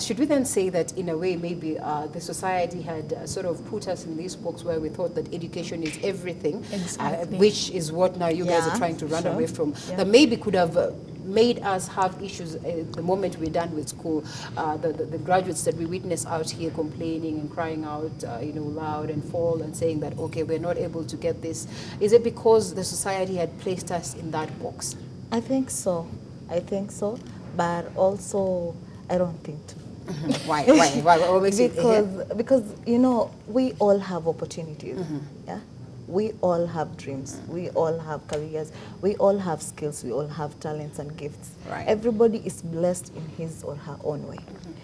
Should we then say that in a way maybe the society had sort of put us in this box where we thought that education is everything, Exactly. which is what now you guys are trying to run away from, that maybe could have made us have issues the moment we're done with school. The graduates that we witness out here complaining and crying out, loud and fall and saying that, okay, we're not able to get this. Is it because the society had placed us in that box? I think so. But also, I don't think so. Why? What makes Because we all have opportunities. Yeah, we all have dreams. We all have careers. We all have skills. We all have talents and gifts. Right. Everybody is blessed in his or her own way.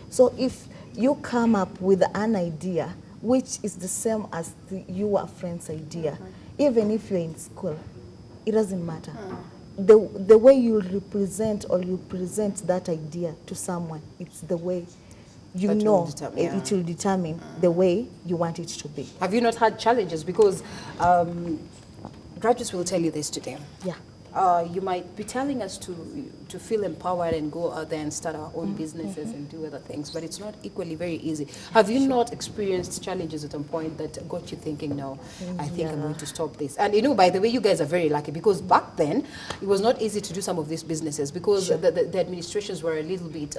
So if you come up with an idea which is the same as your friend's idea, even if you're in school, it doesn't matter. The way you represent or you present that idea to someone, it's the way it will determine the way you want it to be. Have you not had challenges? Because graduates will tell you this today. Yeah. You might be telling us to feel empowered and go out there and start our own businesses and do other things, but it's not equally very easy. Have you not experienced challenges at a point that got you thinking, no, I think I'm going to stop this? And by the way, you guys are very lucky, because back then it was not easy to do some of these businesses, because the administrations were a little bit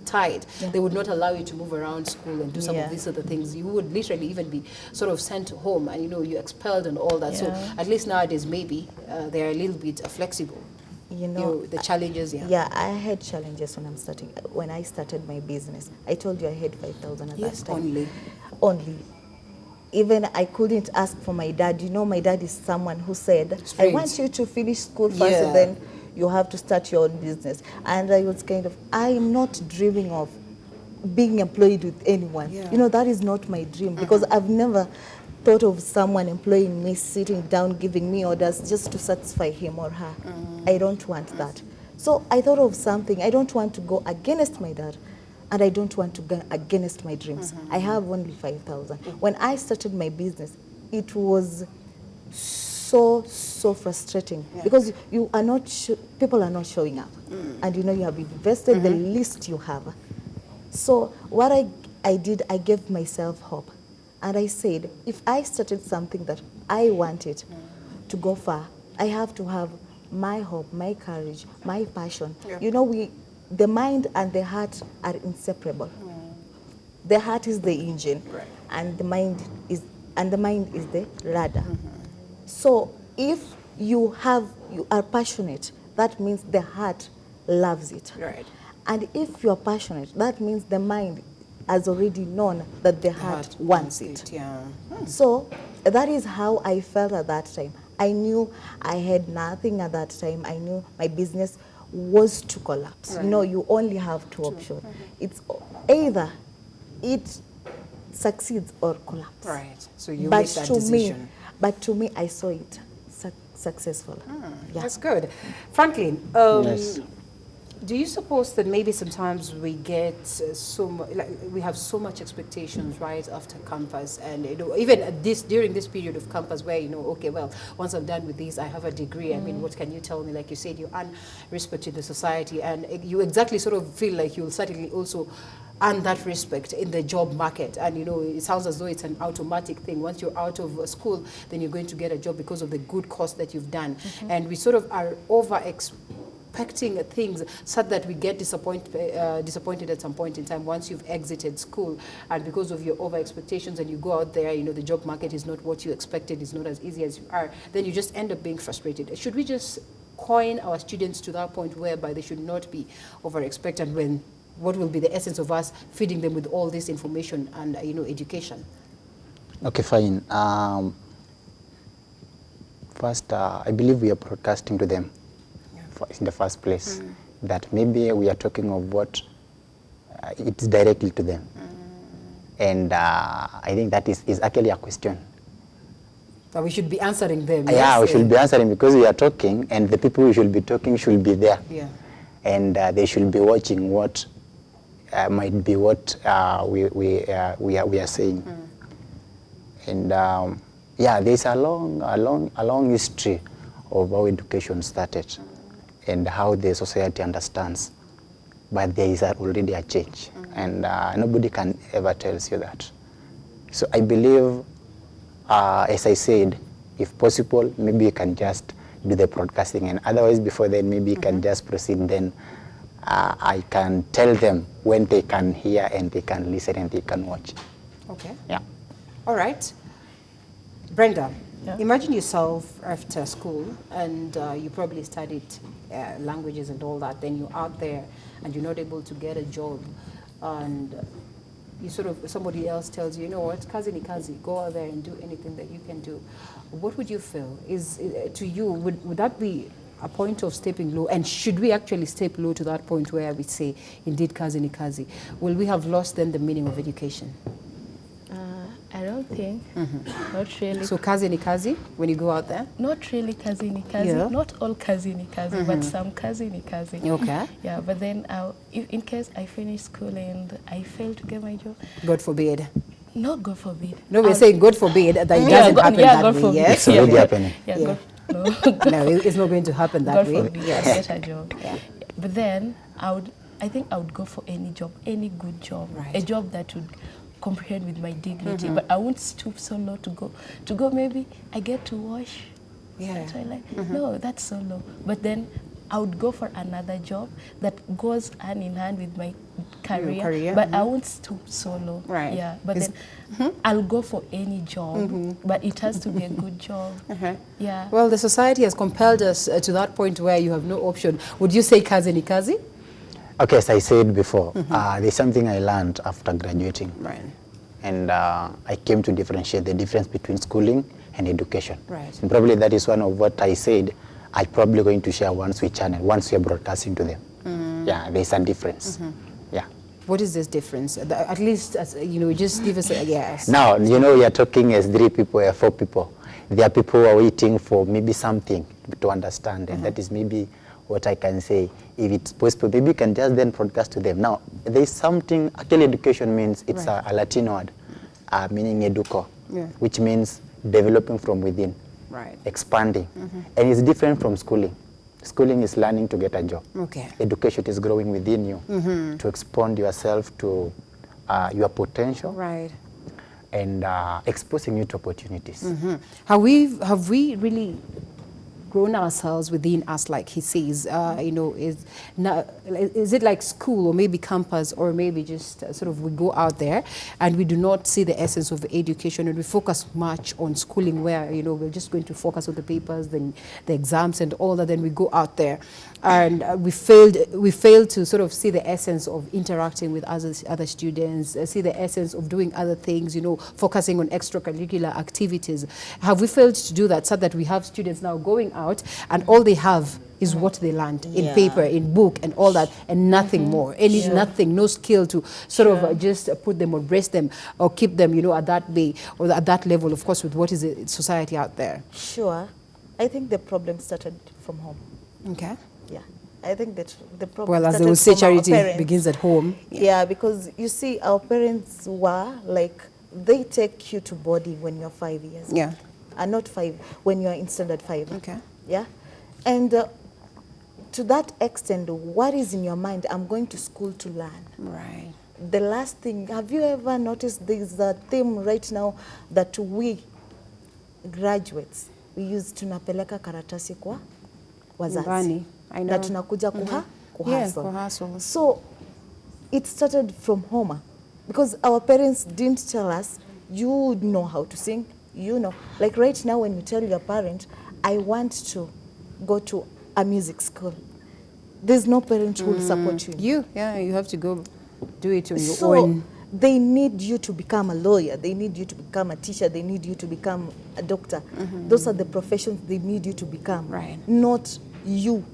tight. They would not allow you to move around school and do some of these other things. You would literally even be sort of sent home and you're expelled and all that. So at least nowadays maybe they're a little bit flexible. The challenges. Yeah, I had challenges when I started my business. I told you I had 5,000 at that time. Only. Even I couldn't ask for my dad. My dad is someone who said, I want you to finish school first, and then you have to start your own business. And I was I'm not dreaming of being employed with anyone. That is not my dream, because I've never thought of someone employing me, sitting down, giving me orders just to satisfy him or her. I don't want that. So I thought of something. I don't want to go against my dad, and I don't want to go against my dreams. I have only 5,000. When I started my business, it was so frustrating, because you are not people are not showing up, and you have invested the least you have. So what I did, I gave myself hope. And I said, if I started something that I wanted to go far, I have to have my hope, my courage, my passion. The mind and the heart are inseparable. The heart is the engine, and the mind is the rudder. So if you are passionate, that means the heart loves it. And if you are passionate, that means the mind has already known that the heart wants it. So that is how I felt at that time. I knew I had nothing at that time. I knew my business was to collapse. You only have two options. It's either it succeeds or collapse. So you make that decision. But to me, I saw it successful. That's good. Franklin, yes. Do you suppose that maybe sometimes we get we have so much expectations right after campus, and even during this period of campus where okay, well, once I'm done with this, I have a degree. I mean, what can you tell me? Like you said, you earn respect in the society, and you exactly sort of feel like you'll certainly also earn that respect in the job market. And it sounds as though it's an automatic thing. Once you're out of school, then you're going to get a job because of the good course that you've done. And we sort of are expecting things so that we get disappointed at some point in time once you've exited school, and because of your over expectations, and you go out there, the job market is not what you expected, it's not as easy as you are, then you just end up being frustrated. Should we just coin our students to that point whereby they should not be over expectant, when what will be the essence of us feeding them with all this information and education? Okay, fine. First, I believe we are broadcasting to them in the first place, that maybe we are talking of what it's directly to them. And I think that is actually a question. But we should be answering them. Yeah, we should be answering, because we are talking, and the people we should be talking should be there. And they should be watching what might be what we are saying. And there's a long history of how education started, and how the society understands but there is already a change, and nobody can ever tell you that. So I believe, as I said, if possible, maybe you can just do the broadcasting, and otherwise before then maybe you can just proceed. Then I can tell them when they can hear and they can listen and they can watch. Okay. Yeah. All right. Brenda, Yeah. imagine yourself after school and you probably studied languages and all that. Then you're out there and you're not able to get a job, and you sort of, somebody else tells you, you know what, kazi ni kazi, go out there and do anything that you can do. What would you feel? To you, would that be a point of stepping low? And should we actually step low to that point where we say, indeed, kazi ni kazi? Will we have lost then the meaning of education? I don't think. Not really. So kazi ni kazi when you go out there? Not really kazi ni kazi. Yeah. Not all kazi ni kazi, but some kazi ni kazi. Okay. Yeah, but then in case I finish school and I fail to get my job, God forbid. not God forbid. No, we're saying God forbid that it Yeah, doesn't God- happen yeah, that God way, forbid. yes? It's already happening. Yeah, Yeah. God, no. No, it's not going to happen that God way. forbid, Yes. I get a job. But then I think I would go for any job, any good job, Right. a job that would comprehend with my dignity. But I won't stoop so low to go. Maybe I get to wash. Yeah. That's why, like, no, that's so low. But then I would go for another job that goes hand in hand with my career. career, But I won't stoop so low. Right. Yeah. But Is- then I'll go for any job, but it has to be a good job. Yeah. Well, the society has compelled us to that point where you have no option. Would you say kazi ni kazi? Okay, as I said before, there's something I learned after graduating. Right. And I came to differentiate the difference between schooling and education. Right. And probably that is one of what I said I'm probably going to share once we channel, once we are broadcasting to them. Yeah, there's a difference. Yeah. What is this difference? At least, as, you know, just give us a yes. Now, you know, we are talking as 3 people or 4 people. There are people who are waiting for maybe something to understand, and that is maybe what I can say. If it's possible, maybe you can just then broadcast to them. Now, there is something, actually education means, it's Right. a Latin word, meaning educo, Yeah. which means developing from within, Right. expanding. And it's different from schooling. Schooling is learning to get a job. Okay. Education is growing within you to expand yourself to your potential, Right. and exposing you to opportunities. Have we really grown ourselves within us, like he says? You know, is it like school or maybe campus, or maybe just sort of we go out there and we do not see the essence of education, and we focus much on schooling, where, you know, we're just going to focus on the papers, then the exams and all that. Then we go out there and we failed to sort of see the essence of interacting with other students, see the essence of doing other things, you know, focusing on extracurricular activities. Have we failed to do that, so that we have students now going out and all they have is what they learned in Yeah. paper, in book and all that, and nothing more, nothing, no skill to sort of just put them or brace them or keep them, you know, at that bay or at that level, of course, with what is the society out there. Sure. I think the problem started from home. Okay. Yeah. I think that the problem Well, as they started will say, from our charity parents. begins at home. Yeah, because you see, our parents were like, they take you to boarding when you're 5 years. Yeah. And not 5, when you're in standard 5. Okay. Yeah. And to that extent, what is in your mind? I'm going to school to learn. Right. The last thing, have you ever noticed there's a theme right now that we graduates, we use tunapeleka karatasi kwa wazazi. Nyumbani. I know. Na tunakuja Yeah, kuhustle. kuhustle. So it started from home, because our parents didn't tell us, you know how to sing, you know. Like right now when you tell your parent, I want to go to a music school, there's no parent who will support you. You have to go do it on your So own. they need you to become a lawyer, they need you to become a teacher, they need you to become a doctor. Those are the professions they need you to become. Right. Not you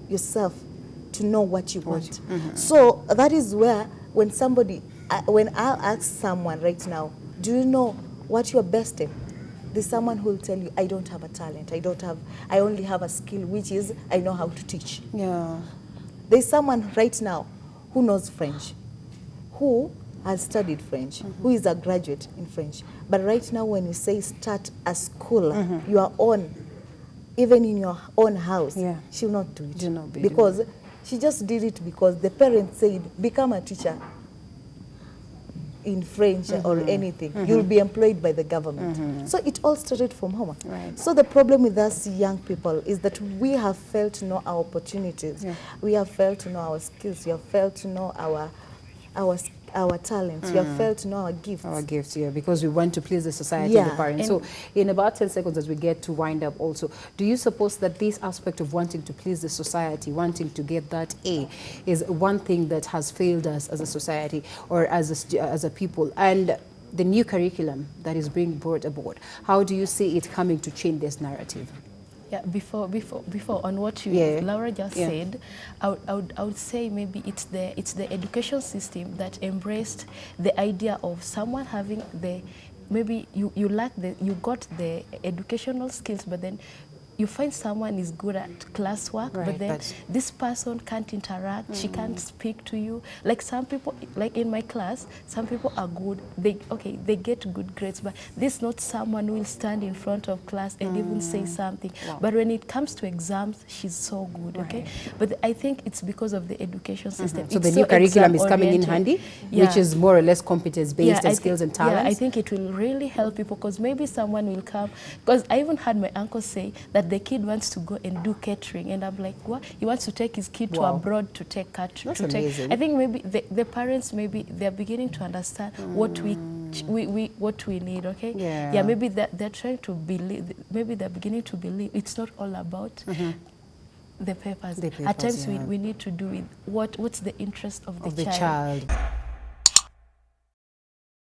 yourself to know what you want. So that is where when somebody, when I ask someone right now, do you know what you're best in? There's someone who will tell you, I don't have a talent, I only have a skill, which is I know how to teach. Yeah. There's someone right now who knows French, who has studied French, who is a graduate in French. But right now when you say start a school, your own, even in your own house, Yeah. she will not do it. Do not be because She just did it because the parents said, become a teacher in French or anything. You'll be employed by the government. So it all started from home. Right. So the problem with us young people is that we have failed to know our opportunities. We have failed to know our skills. We have failed to know our talents. We have failed to know our gifts. Our gifts, yeah, because we want to please the society and the Yeah. parents. So in about 10 seconds as we get to wind up also, do you suppose that this aspect of wanting to please the society, wanting to get that A, is one thing that has failed us as a society or as a people? And the new curriculum that is being brought aboard, how do you see it coming to change this narrative? Yeah, before on what Laura just said, I would say maybe it's the education system that embraced the idea of someone having maybe you got the educational skills, but then you find someone is good at classwork, right, but then this person can't interact, she can't speak to you. Like some people, like in my class, some people are good, they get good grades, but this is not someone who will stand in front of class and even say something. Wow. But when it comes to exams, she's so good, okay? But I think it's because of the education system. So the new curriculum is coming in handy, which is more or less competence-based and skills and talents? Yeah, I think it will really help people, because maybe someone will come, because I even had my uncle say that the kid wants to go and do catering, and I'm like, what? He wants to take his kid to abroad to take catering. That's amazing. I think maybe the parents, maybe they're beginning to understand what we need, okay? Yeah, maybe they're trying to believe, maybe they're beginning to believe it's not all about the papers. At times we need to do with what's the interest of the child.